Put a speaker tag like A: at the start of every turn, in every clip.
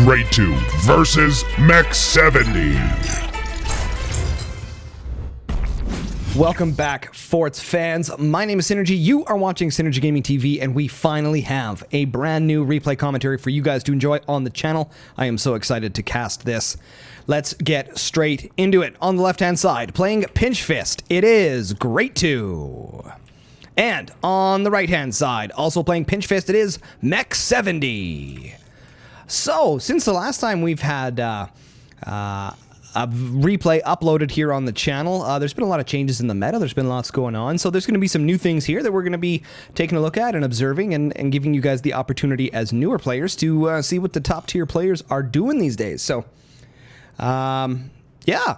A: Greatwo versus Mech70.
B: Welcome back, Forts fans. My name is Synergy. You are watching Synergy Gaming TV, and we finally have a brand new replay commentary for you guys to enjoy on the channel. I am so excited to cast this. Let's get straight into it. On the left-hand side, playing Pinch Fist, it is Greatwo. And on the right-hand side, also playing Pinch Fist, it is Mech70. So, since the last time we've had a replay uploaded here on the channel, there's been a lot of changes in the meta. There's been lots going on. So there's going to be some new things here that we're going to be taking a look at and observing and giving you guys the opportunity as newer players to see what the top tier players are doing these days. So, yeah.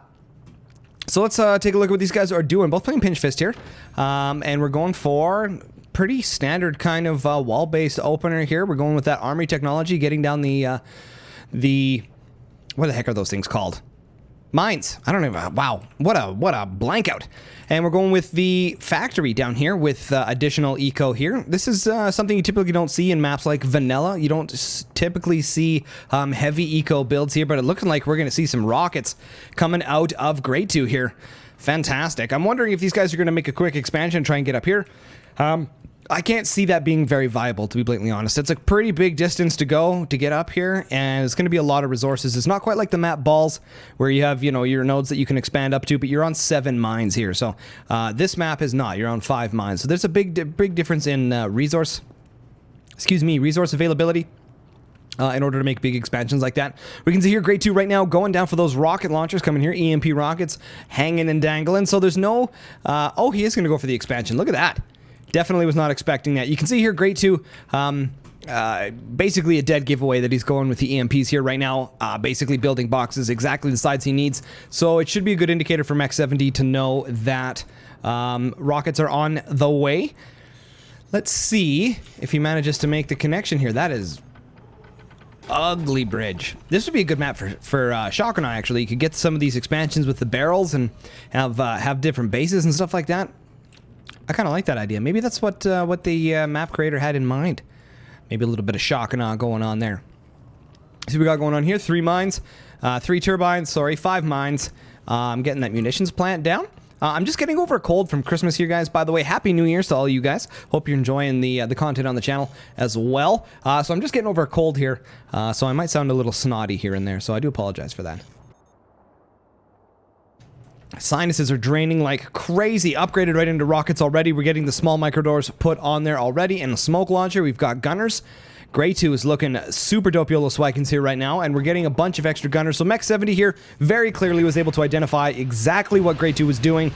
B: So let's take a look at what these guys are doing. Both playing Pinch Fist here. And we're going for pretty standard kind of wall-based opener here. We're going with that armory technology, getting down the what the heck are those things called? Mines. I don't even. Wow, what a blank out. And we're going with the factory down here with additional eco here. This is something you typically don't see in maps like Vanilla. You don't typically see heavy eco builds here, but it looking like we're going to see some rockets coming out of Greatwo here. Fantastic. I'm wondering if these guys are going to make a quick expansion and try and get up here. I can't see that being very viable, to be blatantly honest. It's a pretty big distance to go to get up here, and it's going to be a lot of resources. It's not quite like the map Balls, where you have, you know, your nodes that you can expand up to, but you're on 7 mines here. So this map is not. You're on 5 mines. So there's a big difference in resource availability. In order to make big expansions like that. We can see here Greatwo right now going down for those rocket launchers coming here. EMP rockets hanging and dangling. So there's no... oh, he is going to go for the expansion. Look at that. Definitely was not expecting that. You can see here Greatwo, basically a dead giveaway that he's going with the EMPs here right now, basically building boxes exactly the size he needs. So it should be a good indicator for Mech70 to know that rockets are on the way. Let's see if he manages to make the connection here. That is ugly bridge. This would be a good map for Shock and I, actually. You could get some of these expansions with the barrels and have different bases and stuff like that. I kind of like that idea. Maybe that's what the map creator had in mind. Maybe a little bit of shock and awe going on there. See what we got going on here. 3 mines. 3 turbines. Sorry, 5 mines. I'm getting that munitions plant down. I'm just getting over a cold from Christmas here, guys. By the way, Happy New Year's to all you guys. Hope you're enjoying the content on the channel as well. So I'm just getting over a cold here. So I might sound a little snotty here and there. So I do apologize for that. Sinuses are draining like crazy. Upgraded right into rockets already. We're getting the small micro doors put on there already. And a smoke launcher. We've got gunners. Greatwo is looking super dope YOLO swagons here right now. And we're getting a bunch of extra gunners. So Mech70 here very clearly was able to identify exactly what Greatwo was doing.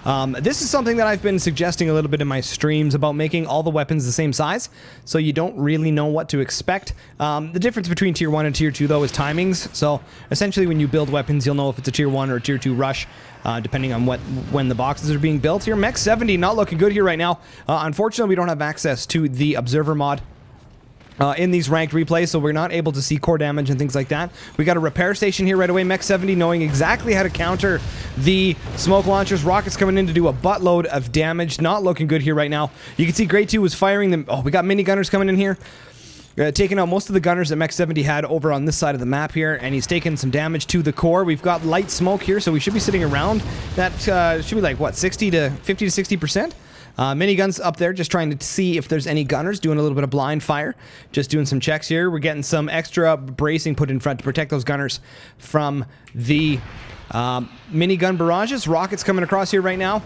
B: This is something that I've been suggesting a little bit in my streams about making all the weapons the same size, so you don't really know what to expect. The difference between Tier 1 and Tier 2, though, is timings. So, essentially, when you build weapons, you'll know if it's a Tier 1 or a Tier 2 rush, depending on when the boxes are being built here. Mech70 not looking good here right now. Unfortunately, we don't have access to the Observer mod in these ranked replays, so we're not able to see core damage and things like that. We got a repair station here right away. Mech70 knowing exactly how to counter the smoke launchers. Rockets coming in to do a buttload of damage. Not looking good here right now. You can see Greatwo was firing them. Oh, we got mini gunners coming in here. Taking out most of the gunners that Mech70 had over on this side of the map here, and he's taking some damage to the core. We've got light smoke here, so we should be sitting around that should be like, what, 50 to 60%? Miniguns up there, just trying to see if there's any gunners, doing a little bit of blind fire, just doing some checks here. We're getting some extra bracing put in front to protect those gunners from the minigun barrages. Rockets coming across here right now.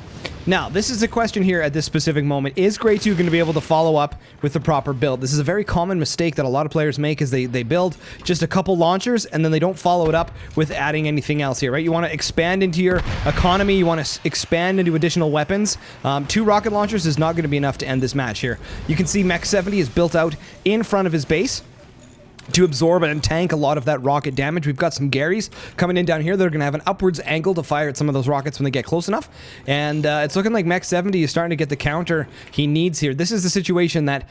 B: Now, this is a question here at this specific moment. Is Greatwo going to be able to follow up with the proper build? This is a very common mistake that a lot of players make, is they build just a couple launchers and then they don't follow it up with adding anything else here, right? You want to expand into your economy. You want to expand into additional weapons. 2 rocket launchers is not going to be enough to end this match here. You can see Mech70 is built out in front of his base to absorb and tank a lot of that rocket damage. We've got some Garys coming in down here. They're going to have an upwards angle to fire at some of those rockets when they get close enough. And it's looking like Mech70 is starting to get the counter he needs here. This is the situation that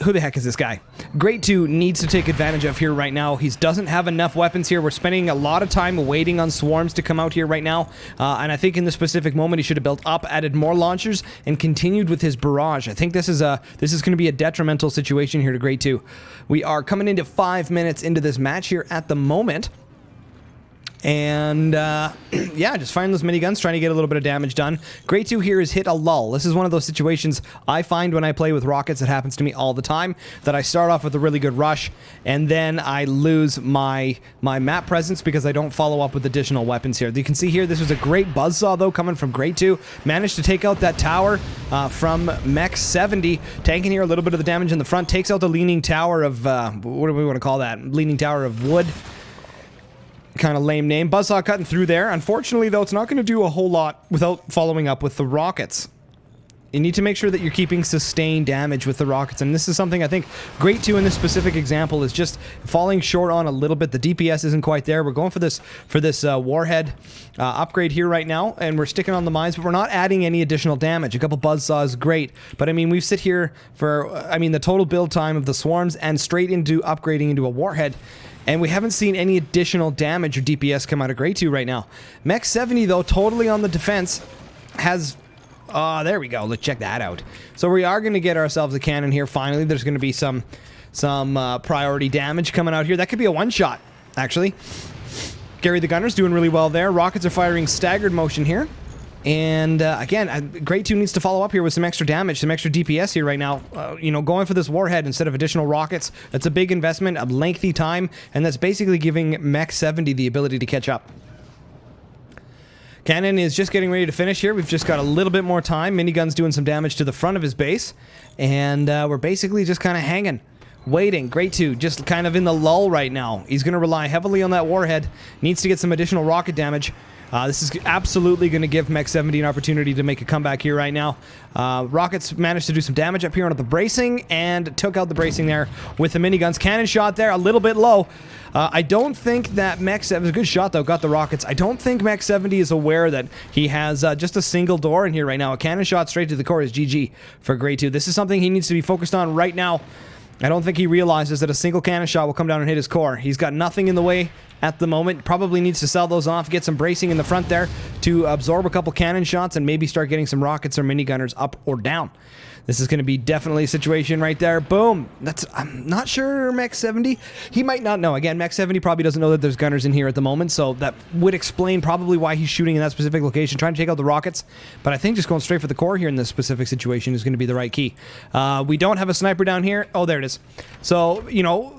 B: who the heck is this guy? Greatwo needs to take advantage of here right now. He doesn't have enough weapons here. We're spending a lot of time waiting on swarms to come out here right now. And I think in this specific moment, he should have built up, added more launchers, and continued with his barrage. I think this is going to be a detrimental situation here to Greatwo. We are coming into 5 minutes into this match here at the moment. And, yeah, just firing those miniguns, trying to get a little bit of damage done. Greatwo here has hit a lull. This is one of those situations I find when I play with rockets. It happens to me all the time, that I start off with a really good rush, and then I lose my map presence because I don't follow up with additional weapons here. You can see here, this was a great buzzsaw, though, coming from Greatwo. Managed to take out that tower from Mech70, tanking here a little bit of the damage in the front. Takes out the leaning tower of, what do we want to call that? Leaning tower of wood. Kind of lame name. Buzzsaw cutting through there. Unfortunately, though, it's not going to do a whole lot without following up with the rockets. You need to make sure that you're keeping sustained damage with the rockets, and this is something I think Greatwo in this specific example is just falling short on a little bit. The DPS isn't quite there. We're going for this warhead upgrade here right now, and we're sticking on the mines, but we're not adding any additional damage. A couple buzzsaws is great, but I mean, we've sit here for, the total build time of the swarms and straight into upgrading into a warhead. And we haven't seen any additional damage or DPS come out of Greatwo right now. Mech70, though, totally on the defense, has... there we go. Let's check that out. So we are going to get ourselves a cannon here, finally. There's going to be some priority damage coming out here. That could be a one-shot, actually. Gary the Gunner's doing really well there. Rockets are firing staggered motion here. And, again, Greatwo needs to follow up here with some extra damage, some extra DPS here right now. Going for this warhead instead of additional rockets. That's a big investment, a lengthy time, and that's basically giving Mech70 the ability to catch up. Cannon is just getting ready to finish here. We've just got a little bit more time. Minigun's doing some damage to the front of his base. And we're basically just kind of hanging. Waiting. Greatwo just kind of in the lull right now. He's going to rely heavily on that warhead. Needs to get some additional rocket damage. This is absolutely going to give Mech70 an opportunity to make a comeback here right now. Rockets managed to do some damage up here on the bracing and took out the bracing there with the miniguns. Cannon shot there, a little bit low. I don't think that Mech70... It was a good shot, though. Got the rockets. I don't think Mech70 is aware that he has just a single door in here right now. A cannon shot straight to the core is GG for Greatwo. This is something he needs to be focused on right now. I don't think he realizes that a single cannon shot will come down and hit his core. He's got nothing in the way at the moment. Probably needs to sell those off, get some bracing in the front there to absorb a couple cannon shots and maybe start getting some rockets or minigunners up or down. This is going to be definitely a situation right there. Boom. I'm not sure Mech70. He might not know. Again, Mech70 probably doesn't know that there's gunners in here at the moment, so that would explain probably why he's shooting in that specific location, trying to take out the rockets. But I think just going straight for the core here in this specific situation is going to be the right key. We don't have a sniper down here. Oh, there it is. So,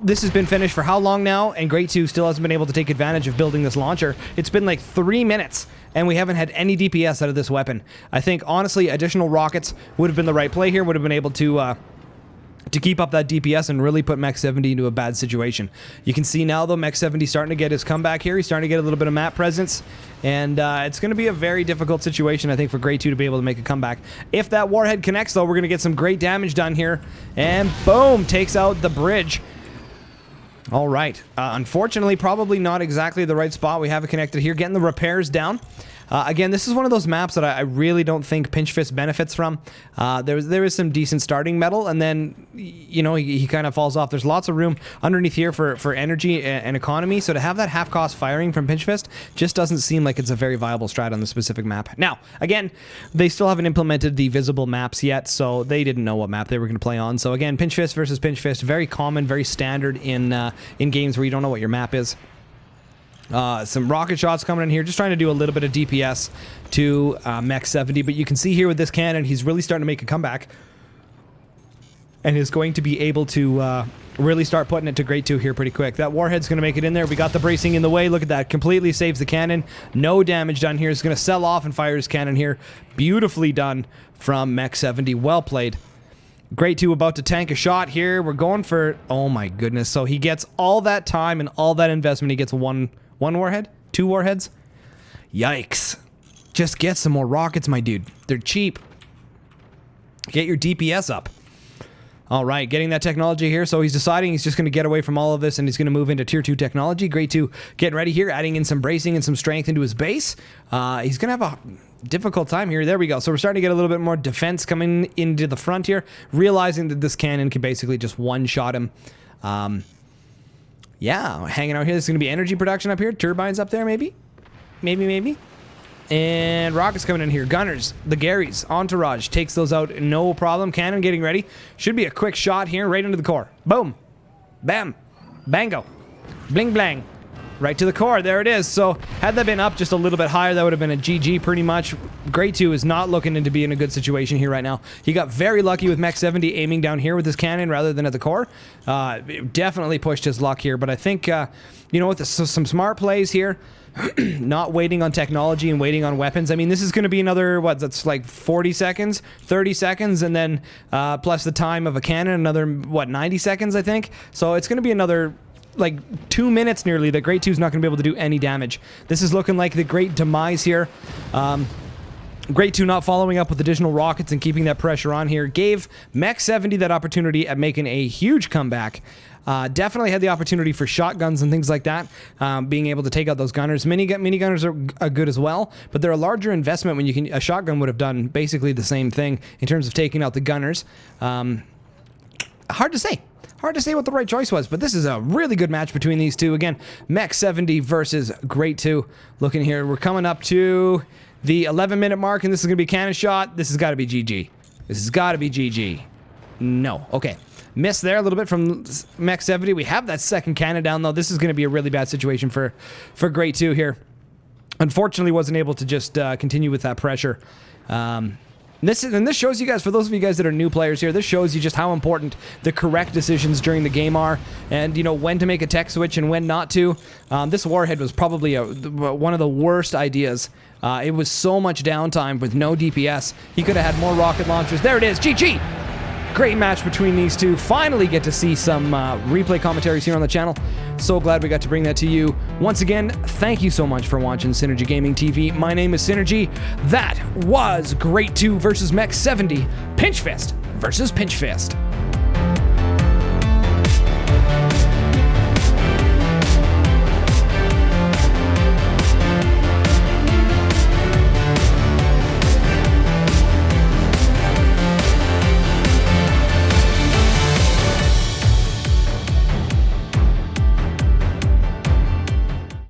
B: this has been finished for how long now? And Greatwo still hasn't been able to take advantage of building this launcher. It's been like 3 minutes. And we haven't had any DPS out of this weapon. I think, honestly, additional rockets would have been the right play here. Would have been able to keep up that DPS and really put Mech70 into a bad situation. You can see now, though, Mech70 starting to get his comeback here. He's starting to get a little bit of map presence. And it's going to be a very difficult situation, I think, for Greatwo to be able to make a comeback. If that warhead connects, though, we're going to get some great damage done here. And boom, takes out the bridge. All right. Unfortunately, probably not exactly the right spot. We have it connected here. Getting the repairs down. Again, this is one of those maps that I really don't think Pinch Fist benefits from. There is some decent starting metal, and then, he kind of falls off. There's lots of room underneath here for energy and economy, so to have that half-cost firing from Pinch Fist just doesn't seem like it's a very viable strat on the specific map. Now, again, they still haven't implemented the visible maps yet, so they didn't know what map they were going to play on. So again, Pinch Fist versus Pinch Fist, very common, very standard in games where you don't know what your map is. Some rocket shots coming in here, just trying to do a little bit of DPS to Mech70, but you can see here with this cannon, he's really starting to make a comeback and is going to be able to really start putting it to Greatwo here pretty quick. That warhead's going to make it in there. We got the bracing in the way. Look at that. Completely saves the cannon. No damage done here. He's going to sell off and fire his cannon here. Beautifully done from Mech70. Well played. Greatwo about to tank a shot here. We're going for... Oh my goodness. So he gets all that time and all that investment. He gets one warhead? 2 warheads? Yikes. Just get some more rockets, my dude. They're cheap. Get your DPS up. All right, getting that technology here. So he's deciding he's just going to get away from all of this and he's going to move into tier 2 technology. Greatwo getting ready here, adding in some bracing and some strength into his base. He's going to have difficult time here. There we go. So we're starting to get a little bit more defense coming into the front here, realizing that this cannon can basically just one-shot him. Yeah, hanging out here. There's going to be energy production up here. Turbines up there, maybe? Maybe. And rockets coming in here. Gunners, the Garys, Entourage takes those out, no problem. Cannon getting ready. Should be a quick shot here, right into the core. Boom. Bam. Bango. Bling blang. Right to the core. There it is. So had that been up just a little bit higher, that would have been a GG pretty much. Greatwo is not looking into be in a good situation here right now. He got very lucky with Mech70 aiming down here with his cannon rather than at the core. Definitely pushed his luck here, but I think, you know what, some smart plays here. Not waiting on technology and waiting on weapons. I mean, this is going to be another, what, that's like 40 seconds, 30 seconds, and then plus the time of a cannon, another, what, 90 seconds, I think? So it's going to be another, like, 2 minutes nearly that Greatwo's not going to be able to do any damage. This is looking like the great demise here. Greatwo not following up with additional rockets and keeping that pressure on here gave Mech70 that opportunity at making a huge comeback. Definitely had the opportunity for shotguns and things like that, being able to take out those gunners. Mini gunners are good as well, but they're a larger investment when you can. A shotgun would have done basically the same thing in terms of taking out the gunners. Hard to say. Hard to say what the right choice was, but this is a really good match between these two. Again, Mech70 versus Greatwo. Looking here, we're coming up to the 11-minute mark, and this is going to be cannon shot. This has got to be GG. This has got to be GG. No. Okay. Missed there a little bit from Mech70. We have that second cannon down, though. This is going to be a really bad situation for Greatwo here. Unfortunately, wasn't able to just continue with that pressure. This shows you guys, for those of you guys that are new players here, this shows you just how important the correct decisions during the game are, and you know when to make a tech switch and when not to. This warhead was probably one of the worst ideas. It was so much downtime with no DPS. He could have had more rocket launchers. There it is, GG! Great match between these two. Finally get to see some replay commentaries here on the channel. So glad we got to bring that to you. Once again, thank you so much for watching Synergy Gaming TV. My name is Synergy. That was Greatwo versus Mech70. Pinch Fist versus Pinch Fist.